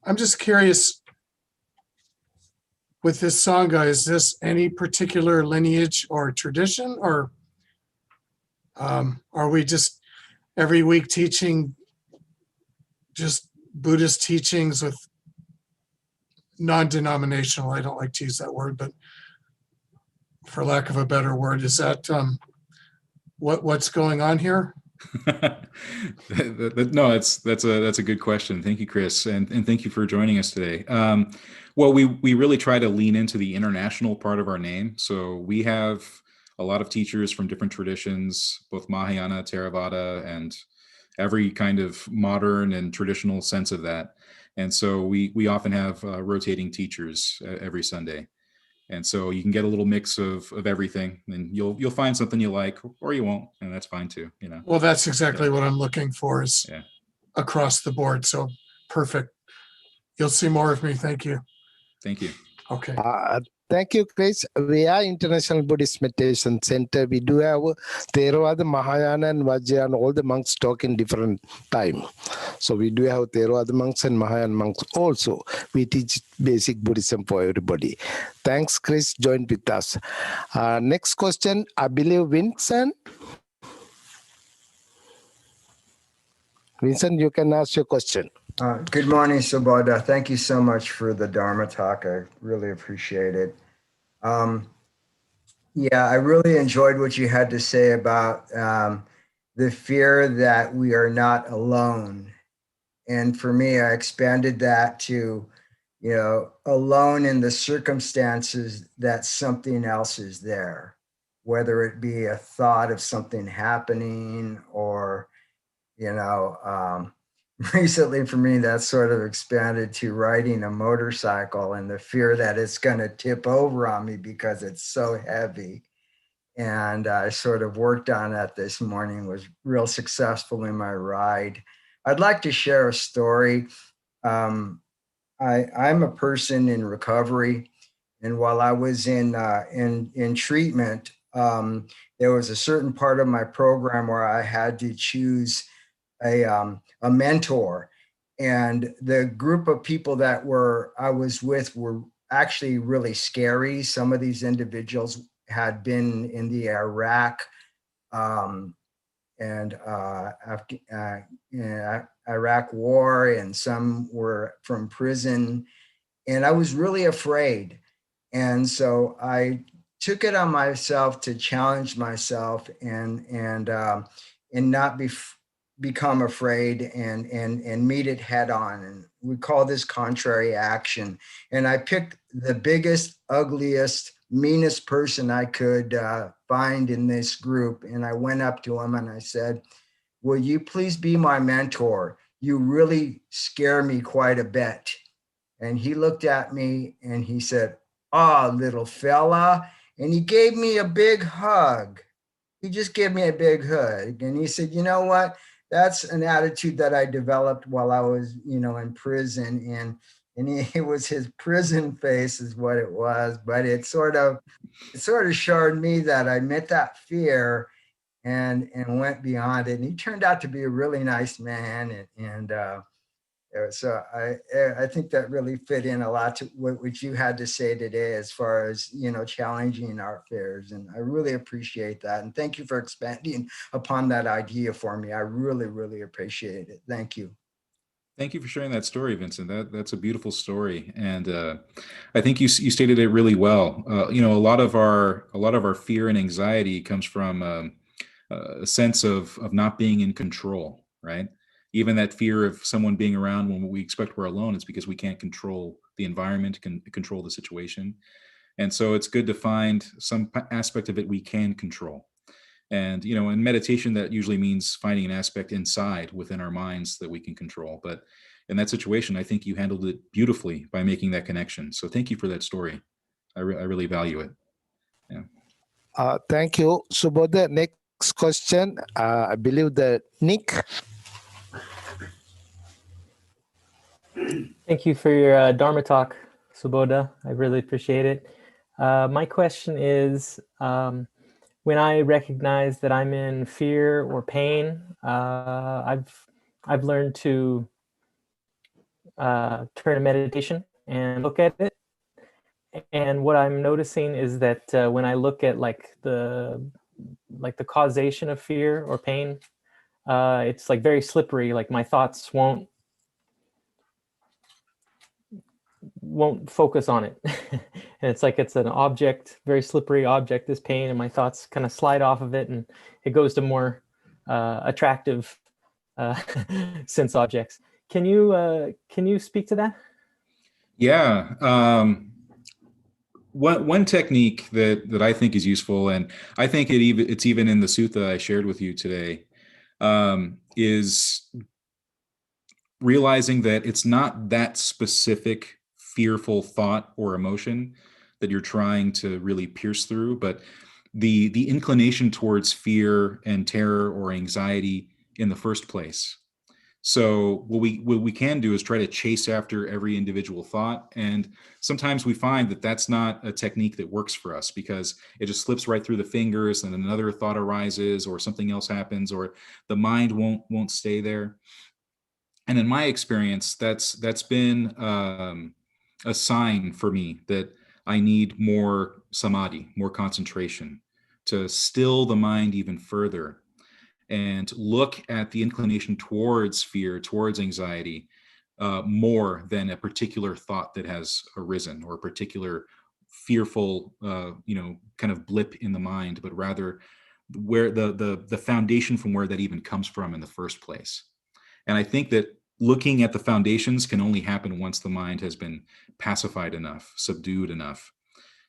I'm just curious, with this Sangha, is this any particular lineage or tradition, or are we just every week teaching just Buddhist teachings with non-denominational? I don't like to use that word, but for lack of a better word, is that what's going on here? No, that's a good question. Thank you, Chris, and thank you for joining us today. Well, we really try to lean into the international part of our name. So we have a lot of teachers from different traditions, both Mahayana, Theravada, and every kind of modern and traditional sense of that. And so we often have rotating teachers every Sunday. And so you can get a little mix of everything, and you'll find something you like, or you won't, and that's fine too. Well, that's exactly what I'm looking for, is across the board. So perfect. You'll see more of me. Thank you. Thank you. Okay. Thank you, Chris. We are International Buddhist Meditation Center. We do have Theravada, Mahayana, and Vajrayana. All the monks talk in different time. So we do have Theravada monks and Mahayana monks also. We teach basic Buddhism for everybody. Thanks, Chris. Join with us. Next question, I believe Vincent. Vincent, you can ask your question. Good morning, Subodha. Thank you so much for the Dharma talk. I really appreciate it. Yeah, I really enjoyed what you had to say about the fear that we are not alone. And for me, I expanded that to, alone in the circumstances that something else is there, whether it be a thought of something happening or you know, recently for me, that's sort of expanded to riding a motorcycle and the fear that it's going to tip over on me because it's so heavy. And I sort of worked on that this morning, was real successful in my ride. I'd like to share a story. I'm a person in recovery, and while I was in treatment, there was a certain part of my program where I had to choose a mentor, and the group of people that I was with were actually really scary. Some of these individuals had been in the Iraq and Iraq war, and some were from prison, and I was really afraid. And so I took it on myself to challenge myself and not become afraid and meet it head on. And we call this contrary action. And I picked the biggest, ugliest, meanest person I could find in this group. And I went up to him and I said, "Will you please be my mentor? You really scare me quite a bit." And he looked at me and he said, "Ah, little fella." And he gave me a big hug. He just gave me a big hug. And he said, "You know what? That's an attitude that I developed while I was, in prison." And it was his prison face is what it was. But it sort of showed me that I met that fear and went beyond it. And he turned out to be a really nice man. So I think that really fit in a lot to what you had to say today as far as, challenging our fears. And I really appreciate that. And thank you for expanding upon that idea for me. I really, really appreciate it. Thank you. Thank you for sharing that story, Vincent. That's a beautiful story, and I think you stated it really well. A lot of our fear and anxiety comes from a sense of not being in control, right? Even that fear of someone being around when we expect we're alone, it's because we can't control the environment, can control the situation. And so it's good to find some aspect of it we can control. And, in meditation, that usually means finding an aspect inside within our minds that we can control. But in that situation, I think you handled it beautifully by making that connection. So thank you for that story. I really value it. Yeah. Thank you, Subodha. Next question. I believe that Nick. Thank you for your Dharma talk, Subodha. I really appreciate it. My question is, when I recognize that I'm in fear or pain, I've learned to turn to meditation and look at it. And what I'm noticing is that when I look at the causation of fear or pain, it's very slippery. Like my thoughts won't focus on it. And it's an object, very slippery object, this pain, and my thoughts kind of slide off of it and it goes to more attractive sense objects. Can you speak to that? Yeah. One technique that I think is useful, and I think it's even in the sutta I shared with you today, is realizing that it's not that specific fearful thought or emotion that you're trying to really pierce through, but the inclination towards fear and terror or anxiety in the first place. So what we can do is try to chase after every individual thought. And sometimes we find that that's not a technique that works for us because it just slips right through the fingers and another thought arises or something else happens or the mind won't stay there. And in my experience, that's been a sign for me that I need more samadhi, more concentration to still the mind even further and look at the inclination towards fear, towards anxiety, more than a particular thought that has arisen or a particular fearful, kind of blip in the mind, but rather where the foundation from where that even comes from in the first place. And I think that looking at the foundations can only happen once the mind has been pacified enough, subdued enough.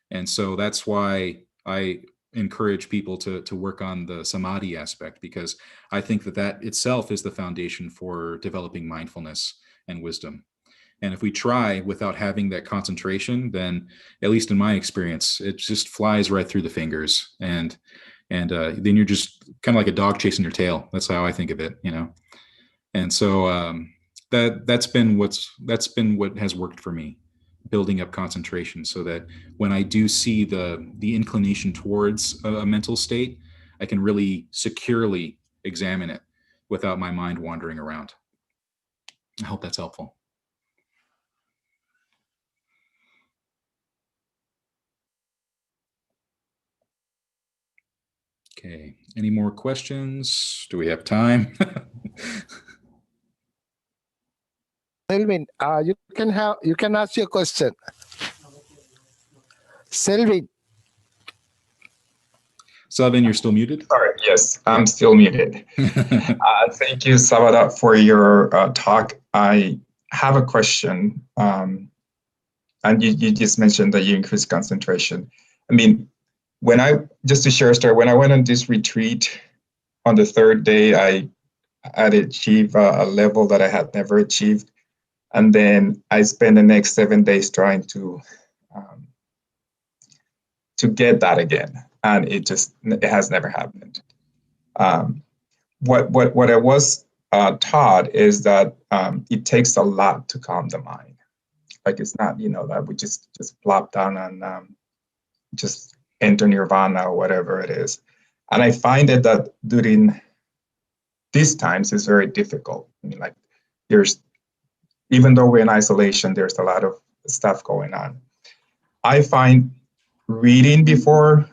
And so that's why I encourage people to work on the samadhi aspect, because I think that itself is the foundation for developing mindfulness and wisdom. And if we try without having that concentration, then, at least in my experience, it just flies right through the fingers, and then you're just kind of like a dog chasing your tail. That's how I think of it, And so that's been what has worked for me, building up concentration, so that when I do see the inclination towards a mental state, I can really securely examine it without my mind wandering around. I hope that's helpful. Okay, any more questions? Do we have time? Selvin, you can ask your question. Selvin. Selvin, you're still muted? Sorry, yes, I'm still muted. Thank you, Subodha, for your talk. I have a question. And you just mentioned that you increase concentration. I mean, just to share a story, when I went on this retreat on the third day, I had achieved a level that I had never achieved. And then I spent the next 7 days trying to get that again. And it has never happened. What I was taught is that it takes a lot to calm the mind. Like, it's not, that we just plop down and just enter nirvana or whatever it is. And I find that during these times it's very difficult. I mean, like, even though we're in isolation, there's a lot of stuff going on. I find reading before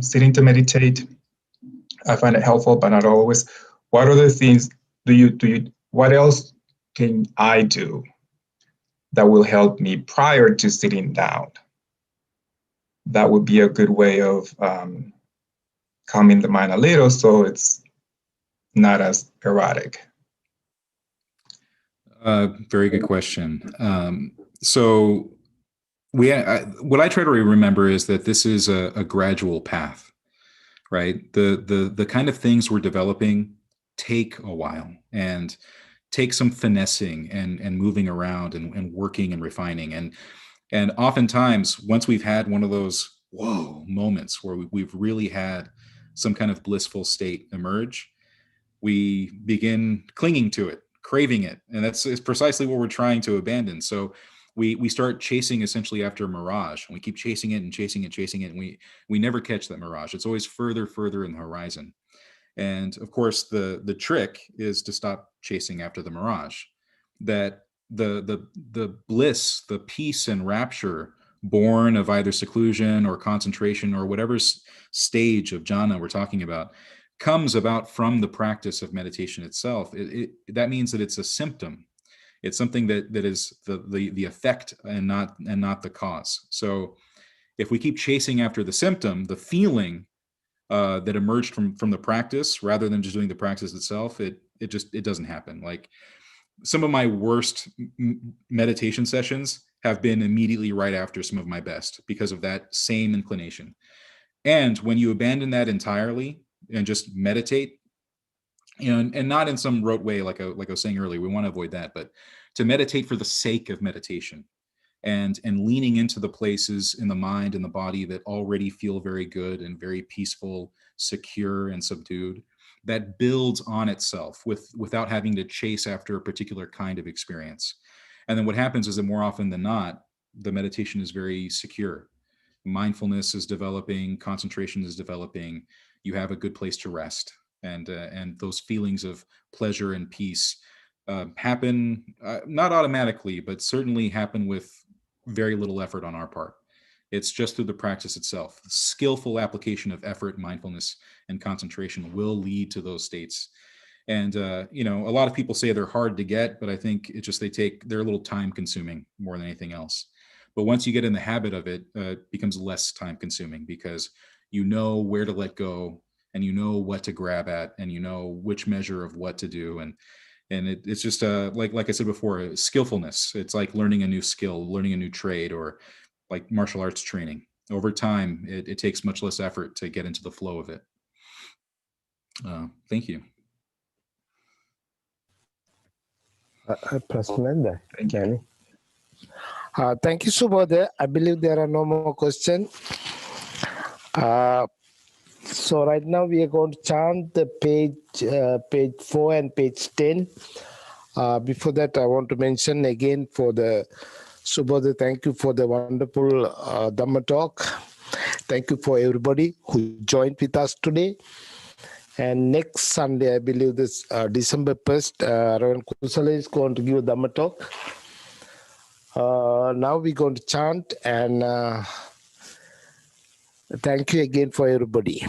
sitting to meditate, I find it helpful, but not always. What other things what else can I do that will help me prior to sitting down? That would be a good way of calming the mind a little, so it's not as erratic. Very good question. So what I try to remember is that this is a gradual path, right? The kind of things we're developing take a while and take some finessing and moving around and working and refining. And oftentimes, once we've had one of those whoa moments where we've really had some kind of blissful state emerge, we begin clinging to it, craving it. And that's precisely what we're trying to abandon. So we start chasing essentially after a mirage, and we keep chasing it and chasing it, and we never catch that mirage. It's always further in the horizon. And of course, the trick is to stop chasing after the mirage. That the bliss, the peace and rapture born of either seclusion or concentration or whatever stage of jhana we're talking about comes about from the practice of meditation itself. That means that it's a symptom. It's something that is the effect and not the cause. So if we keep chasing after the symptom, the feeling that emerged from the practice, rather than just doing the practice itself, it doesn't happen. Like, some of my worst meditation sessions have been immediately right after some of my best, because of that same inclination. And when you abandon that entirely and just meditate, and not in some rote way, like I was saying earlier, we want to avoid that, but to meditate for the sake of meditation, and leaning into the places in the mind and the body that already feel very good and very peaceful, secure, and subdued, that builds on itself without having to chase after a particular kind of experience. And then what happens is that more often than not, the meditation is very secure. Mindfulness is developing, concentration is developing, you have a good place to rest. And those feelings of pleasure and peace happen, not automatically, but certainly happen with very little effort on our part. It's just through the practice itself. The skillful application of effort, mindfulness, and concentration will lead to those states. And a lot of people say they're hard to get, but I think it's just they're a little time consuming more than anything else. But once you get in the habit of it, it becomes less time consuming, because you know where to let go, and you know what to grab at, and you know which measure of what to do. And it's just like I said before, skillfulness. It's like learning a new skill, learning a new trade, or like martial arts training. over time, it takes much less effort to get into the flow of it. Thank you. Thank you, Subodha. I believe there are no more questions. So right now we are going to chant the page 4 and page 10. Before that, I want to mention again for the Subodha, thank you for the wonderful Dhamma talk. Thank you for everybody who joined with us today. And next Sunday, I believe this December 1st, Reverend Kusala is going to give a Dhamma talk. Now we're going to chant, and thank you again for everybody.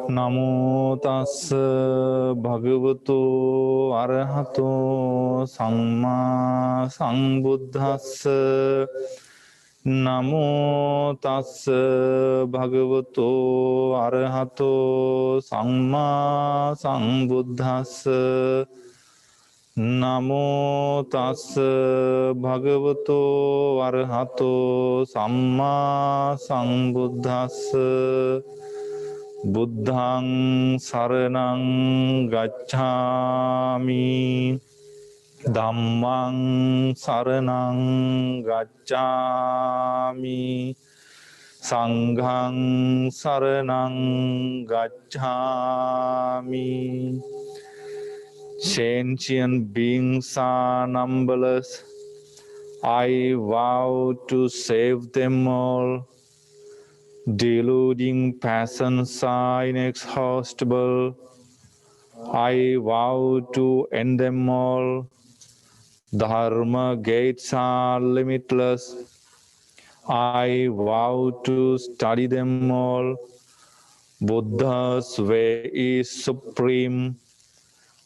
Namo tassa bhagavato arahato samma sambuddhassa. Namo tassa bhagavato arahato samma sambuddhassa. Namo tassa bhagavato arahato samma sambuddhassa. Buddhaṃ saranang gacchāmi, Dhammaṃ saranang gacchāmi, Sanghaṃ saranang gacchāmi. Sentient beings are numberless. I vow to save them all. Deluding passions are inexhaustible. I vow to end them all. Dharma gates are limitless. I vow to study them all. Buddha's way is supreme.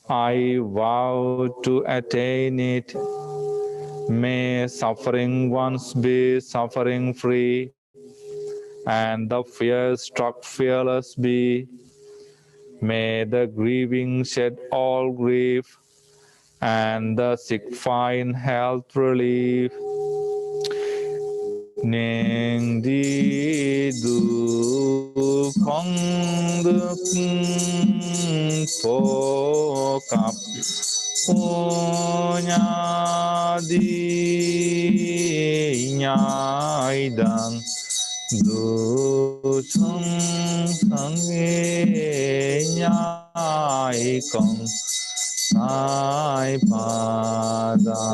I vow to attain it. May suffering ones be suffering free, and the fear-struck fearless be. May the grieving shed all grief, and the sick find health relief. Neng di dukhang dukhang pokap onya di nyai dang du chung sangye nyai kong sai pada.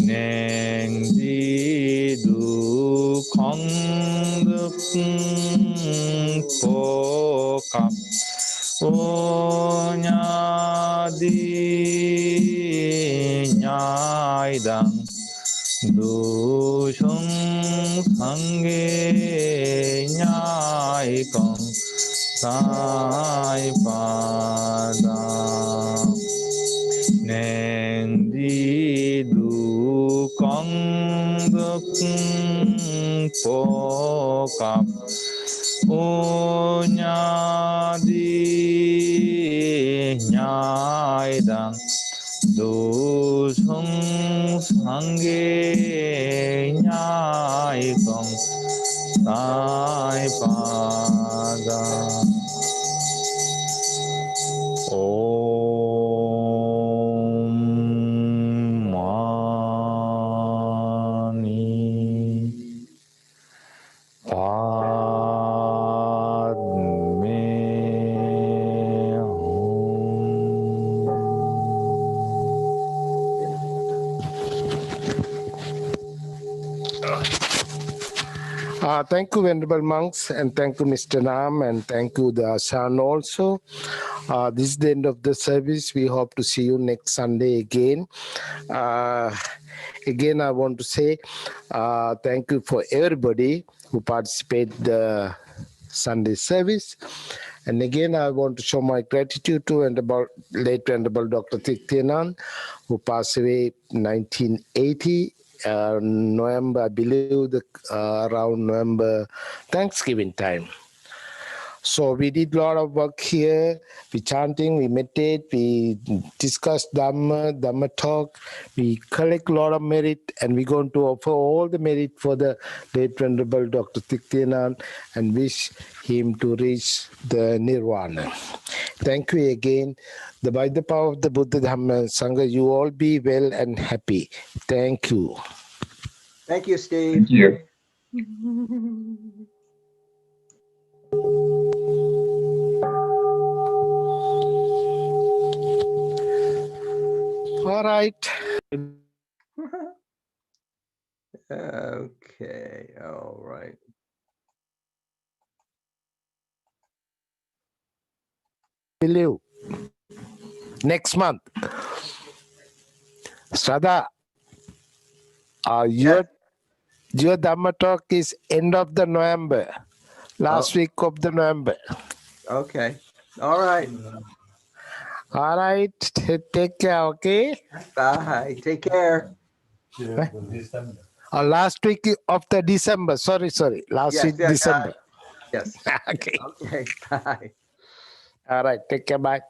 Neng di du khong dukhang pokap onya di nyai dang du chung sangye nyai kong sai pada. Neng di du khong dukhang pokap onya di nyai dang du chung sangye nyai kong sai pada. Thank you, Venerable Monks, and thank you, Mr. Nam, and thank you, the Ashan also. This is the end of the service. We hope to see you next Sunday again. Again, I want to say thank you for everybody who participated in the Sunday service. And again, I want to show my gratitude to late Venerable Dr. Thich Thich Nhat, who passed away in 1980. November, I believe, around November, Thanksgiving time. So we did a lot of work here. We chanting, we meditate, we discuss Dhamma talk. We collect a lot of merit, and we're going to offer all the merit for the late Venerable Dr. Thikthyanand and wish him to reach the Nirvana. Thank you again. By the power of the Buddha Dhamma Sangha, you all be well and happy. Thank you. Thank you, Steve. Thank you. All right. Okay, all right. Believe next month. Shraddha, your Dhamma talk is end of the November, last week of the November. Okay, all right. All right, take care, okay? Bye, take care. Last week of the December, sorry, last Yes, week yes, December. Yes. Okay. Okay, bye. All right, take care, bye.